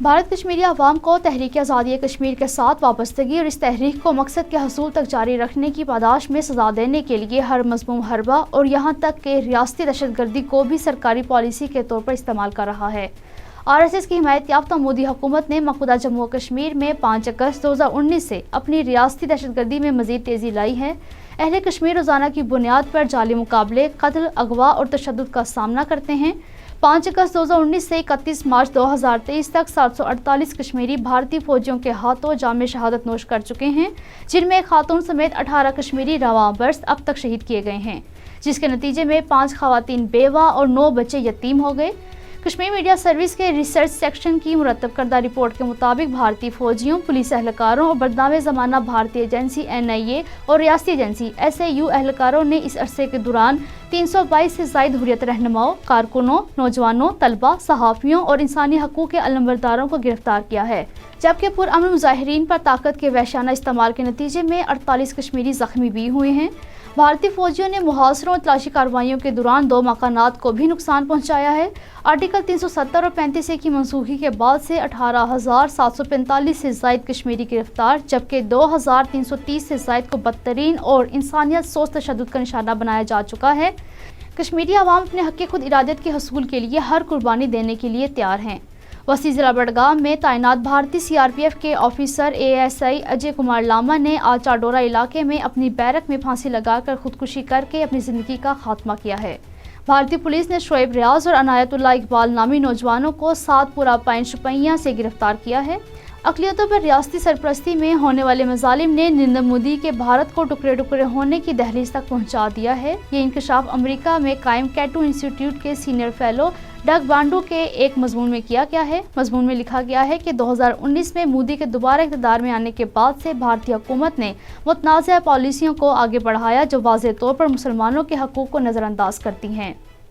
भारत कश्मीरी अवाम को तहरीक आज़ादी कश्मीर के साथ वाबस्तगी और इस तहरीक को मकसद के हसूल तक जारी रखने की पादाश में सज़ा देने के लिए हर मज़मूम हरबा और यहाँ तक कि रियासती दहशतगर्दी को भी सरकारी पॉलिसी के तौर पर इस्तेमाल कर रहा है। RSS की हिमायत याफ्ता मोदी हुकूमत ने मकबूजा जम्मू और कश्मीर में 5 अगस्त 2019 से अपनी रियासती दहशतगर्दी में मज़ीद तेज़ी लाई है। अहले कश्मीर रोज़ाना की बुनियाद पर जाली मुकाबले, कत्ल, अगवा और तशद्दुद का सामना करते हैं। 5 अगस्त 2019 से 31 मार्च 2023 तक 748 कश्मीरी भारतीय फौजियों के हाथों जाम शहादत नोश कर चुके हैं, जिनमें एक खातून समेत 18 कश्मीरी रवां बर्स अब तक शहीद किए गए हैं, जिसके नतीजे में 5 खवातीन बेवा और 9 बच्चे यतीम हो गए। कश्मीर मीडिया सर्विस के रिसर्च सेक्शन की मुरतब करदा रिपोर्ट के मुताबिक भारतीय फौजियों, पुलिस एहलकारों और बदनामे ज़माना भारतीय एजेंसी NIA और रियासती एजेंसी SAU एहलकारों ने इस अरसे के दौरान 322 से ज़ायद हुर्रियत रहनुमाओं, कारकुनों, नौजवानों, तलबा, सहाफ़ियों और इंसानी हकूक़ के अलमबरदारों को गिरफ्तार किया है, जबकि पुरअमन मुजाहिरीन पर ताकत के वहशाना इस्तेमाल के नतीजे में 48 कश्मीरी ज़ख्मी भी हुए हैं। भारतीय फौजियों ने मुहासरों और तलाशी कार्रवाइयों के दौरान 2 मकानात को भी नुकसान पहुंचाया है। आर्टिकल 370 और 35A की मनसूखी के बाद से 18,745 से ज़ायद कश्मीरी गिरफ्तार, जबकि 2,330 से ज़ायद को बदतरीन और इंसानियत सोच तशद्दुद का निशाना बनाया जा चुका है। कश्मीरी अवाम अपने हक़ खुद इरादत के हसूल के लिए हर कुर्बानी देने के लिए तैयार हैं। वसी ज़िला बडगाम में तैनात भारतीय CRPF के ऑफिसर ASI अजय कुमार लामा ने आज चाडोरा इलाके में अपनी बैरक में फांसी लगाकर खुदकुशी करके अपनी ज़िंदगी का खात्मा किया है। भारतीय पुलिस ने शोएब रियाज और अनायतुल्लाह इकबाल नामी नौजवानों को 7 पुरा पाइन शुपैया से गिरफ्तार किया है। अक़लियतों पर रियासती सरपरस्ती में होने वाले मज़ालिम ने नरेंद्र मोदी के भारत को टुकड़े टुकड़े होने की दहलीज तक पहुंचा दिया है। ये इंकशाफ अमेरिका में कायम कैटो इंस्टीट्यूट के सीनियर फेलो डग बांडू के एक मजमून में किया गया है। मजमून में लिखा गया है कि 2019 में मोदी के दोबारा इक़्तिदार में आने के बाद से भारतीय हुकूमत ने मुतनाज़ा पॉलिसियों को आगे बढ़ाया, जो वाज़ेह तौर पर मुसलमानों के हकूक़ को नज़रअंदाज करती हैं।